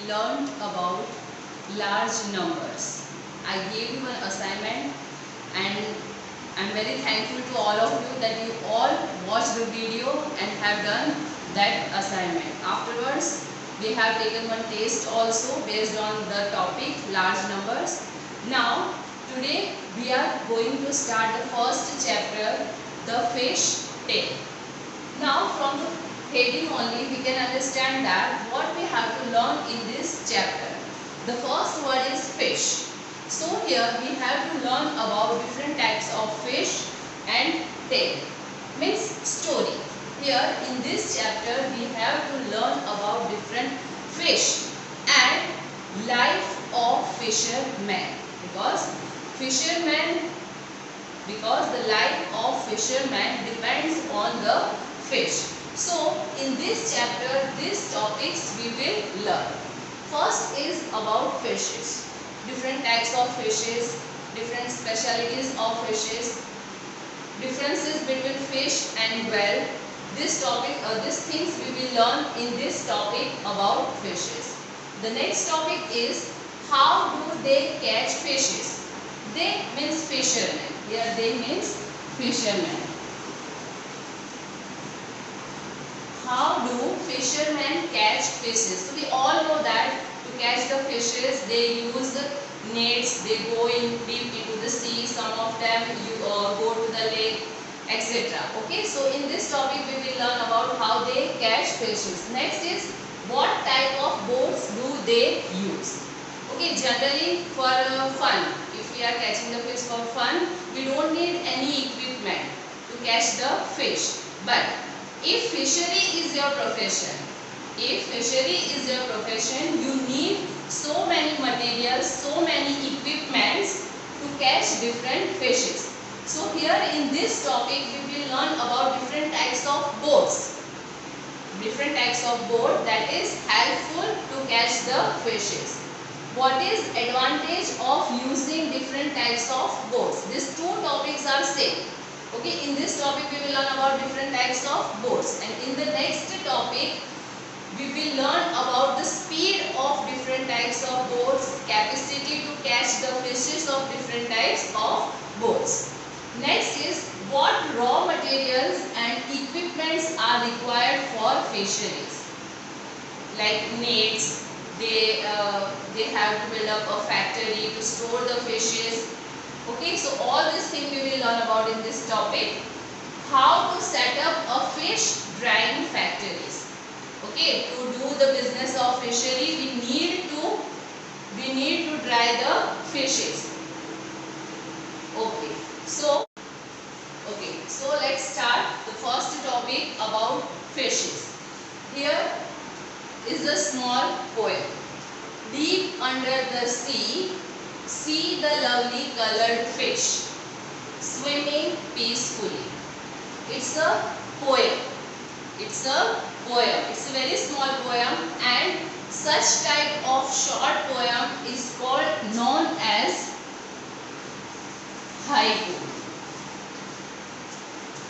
learned about large numbers. I gave you an assignment and I'm very thankful to all of you that you all watched the video and have done that assignment. Afterwards, we have taken one test also based on the topic large numbers. Now, today we are going to start the first chapter, the fish tail. Now, from the heading only we can understand that what we have to learn in this chapter. The first word is fish. So here we have to learn about different types of fish and tail. Means story. Here in this chapter we have to learn about different fish and life of fishermen. Because the life of fishermen depends on the fish. So in this chapter these topics we will learn. First is about fishes. Different types of fishes, different specialities of fishes, differences between fish and whale. These things we will learn in this topic about fishes. The next topic is how do they catch fishes. They means fishermen. Here they means fishermen. How do fishermen catch fishes? So we all know that to catch the fishes they use nets, they go in deep into the sea, some of them go to the lake, etc. Okay, so in this topic we will learn about how they catch fishes. Next is what type of boats do they use. Okay, generally for fun, if we are catching the fish for fun, we don't need any equipment to catch the fish. But if fishery is your profession, you need so many materials, so many equipments to catch different fishes. So here in this topic we will learn about different types of boats. Different types of boat that is helpful to catch the fishes. What is advantage of using different types of boats? These two topics are same. Okay, in this topic we will learn about different types of boats, and in the next topic we will learn about the speed of different types of boats, capacity to catch the fishes of different types of boats. Next is what raw materials and equipments are required for fisheries. Like nets, they have to build up a factory to store the fishes. Okay, so all these things we will learn about in this topic. How to set up a fish drying factories. Okay, to do the business of fishery we need to dry the fishes. Okay, so let's start the first topic about fishes. Here is a small poem. Deep under the sea, see the lovely colored fish swimming peacefully. It's a poem. It's a very small poem, and such type of short poem is called known as haiku.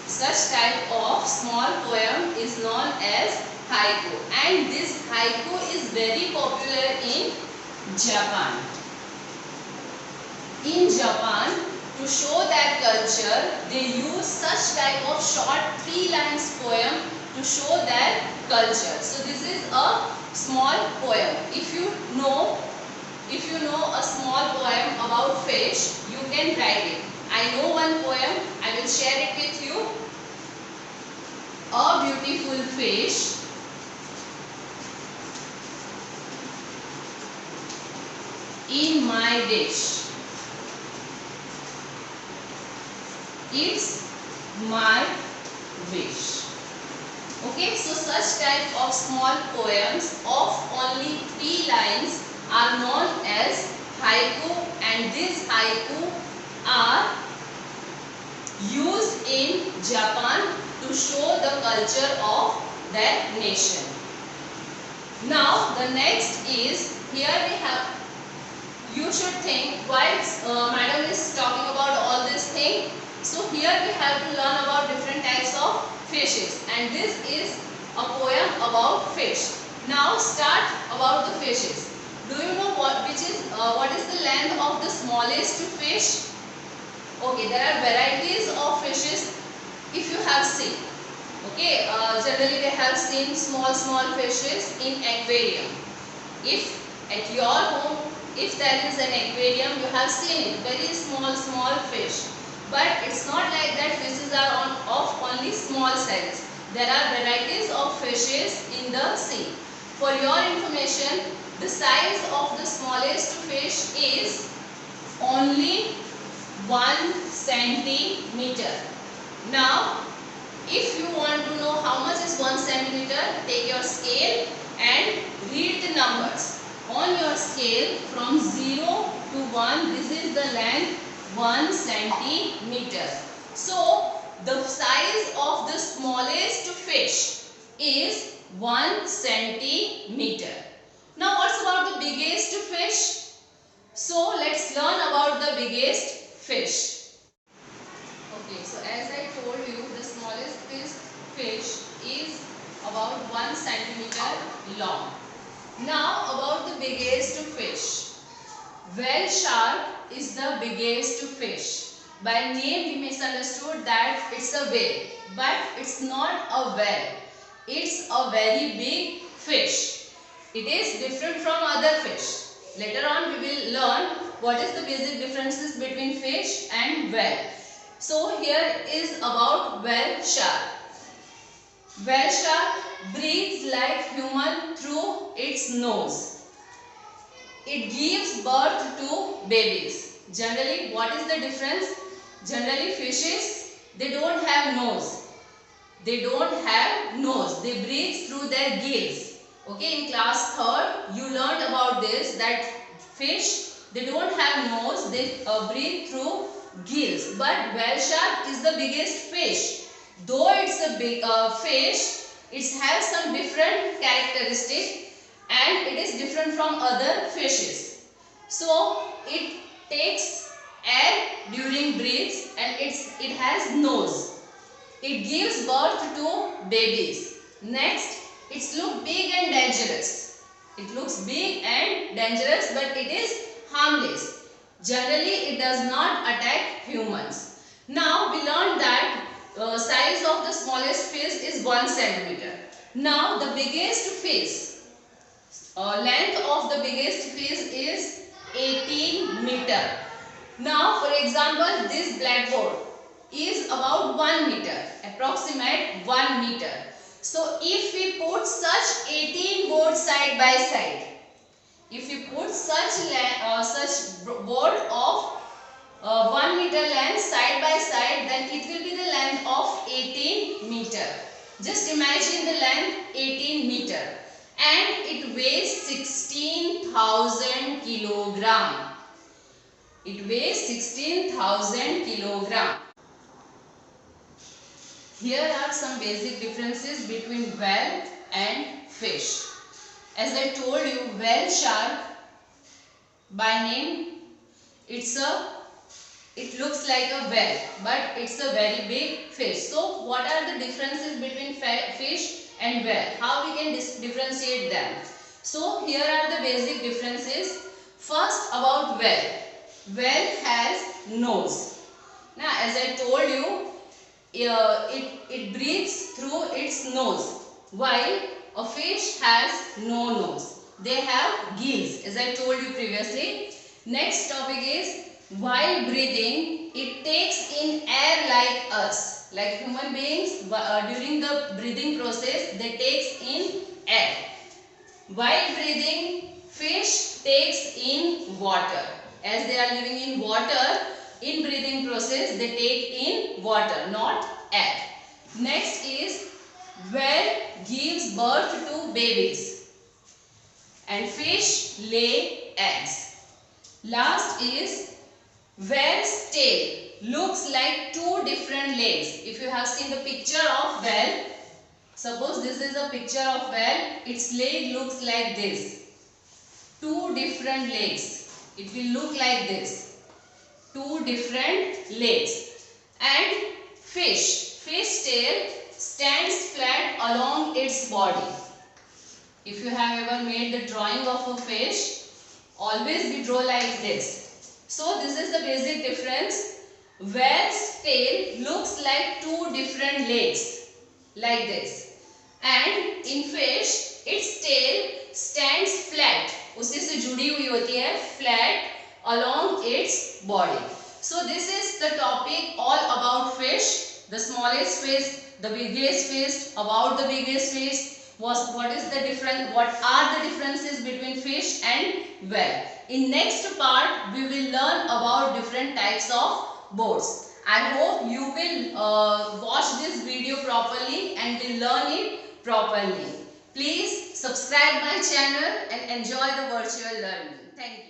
Such type of small poem is known as haiku, and this haiku is very popular in Japan. In Japan, to show that culture, they use such type of short 3 lines poem to show their culture. So this is a small poem. If you know a small poem about fish, you can write it. I know one poem, I will share it with you. A beautiful fish in my dish. It's my wish. Okay, so such type of small poems of only 3 lines are known as haiku, and these haiku are used in Japan to show the culture of their nation. Now the next is, here we have, you should think why madam is talking about all this thing. So here we have to learn about different types of fishes, and this is a poem about fish. Now start about the fishes. Do you know what is the length of the smallest fish? Okay, there are varieties of fishes if you have seen. Okay, generally we have seen small fishes in aquarium. If at your home, if there is an aquarium, you have seen it, very small fish. But it's not like that fishes are of only small sizes. There are varieties of fishes in the sea. For your information, the size of the smallest fish is only 1 centimeter. Now, if you want to know how much is 1 centimeter, take your scale and read the numbers. On your scale from 0 to 1, this is the length 1 centimeter. So, the size of the smallest fish is 1 centimeter. Now, what's about the biggest fish? So, let's learn about the biggest fish. Okay, so as I told you, the smallest fish is about 1 centimeter long. Now about the biggest fish. Whale shark is the biggest fish. By name we misunderstood that it's a whale, but it's not a whale. It's a very big fish. It is different from other fish. Later on we will learn what is the basic differences between fish and whale. So here is about whale shark. Whale shark breathes like human through its nose. It gives birth to babies. Generally, what is the difference? Generally, fishes, they don't have nose. They don't have nose. They breathe through their gills. Okay, in class 3rd, you learned about this, that fish, they don't have nose. They breathe through gills. But whale shark is the biggest fish. Though it's a big fish, it has some different characteristics and it is different from other fishes. So it takes air during breaths and it has nose. It gives birth to babies. Next, it looks big and dangerous. It looks big and dangerous, but it is harmless. Generally, it does not attack humans. Now we learned that size of the smallest fish is 1 centimeter. Now the biggest fish, length of the biggest fish is 18 meter. Now for example, this blackboard is about 1 meter, approximate 1 meter. So if we put such 18 boards side by side, if we put such board of 1 meter length side by side, then it will be the length of 18 meter. Just imagine the length 18 meter and it weighs 16,000 kilogram. It weighs 16,000 kilogram. Here are some basic differences between whale and fish. As I told you, whale shark, by name, it looks like a whale, but it's a very big fish. So what are the differences between fish and whale? How we can differentiate them? So here are the basic differences. First, about whale. Whale has nose. Now as I told you, it breathes through its nose, while a fish has no nose. They have gills, as I told you previously. Next topic is, while breathing, it takes in air like us. Like human beings, during the breathing process, they take in air. While breathing, fish takes in water. As they are living in water, in breathing process, they take in water, not air. Next is, whale gives birth to babies and fish lay eggs. Last is, whale's tail looks like two different legs. If you have seen the picture of whale, suppose this is a picture of whale, its leg looks like this. Two different legs. It will look like this. Two different legs. And fish tail stands flat along its body. If you have ever made the drawing of a fish, always we draw like this. So this is the basic difference. Whale's tail looks like two different legs, like this. And in fish, its tail stands flat. उसी से जुड़ी हुई होती है, flat along its body. So this is the topic all about fish. The smallest fish, the biggest fish, about the biggest fish. What is the difference? What are the differences between fish and whale? In next part, we will learn about different types of boats. I hope you will watch this video properly and will learn it properly. Please subscribe my channel and enjoy the virtual learning. Thank you.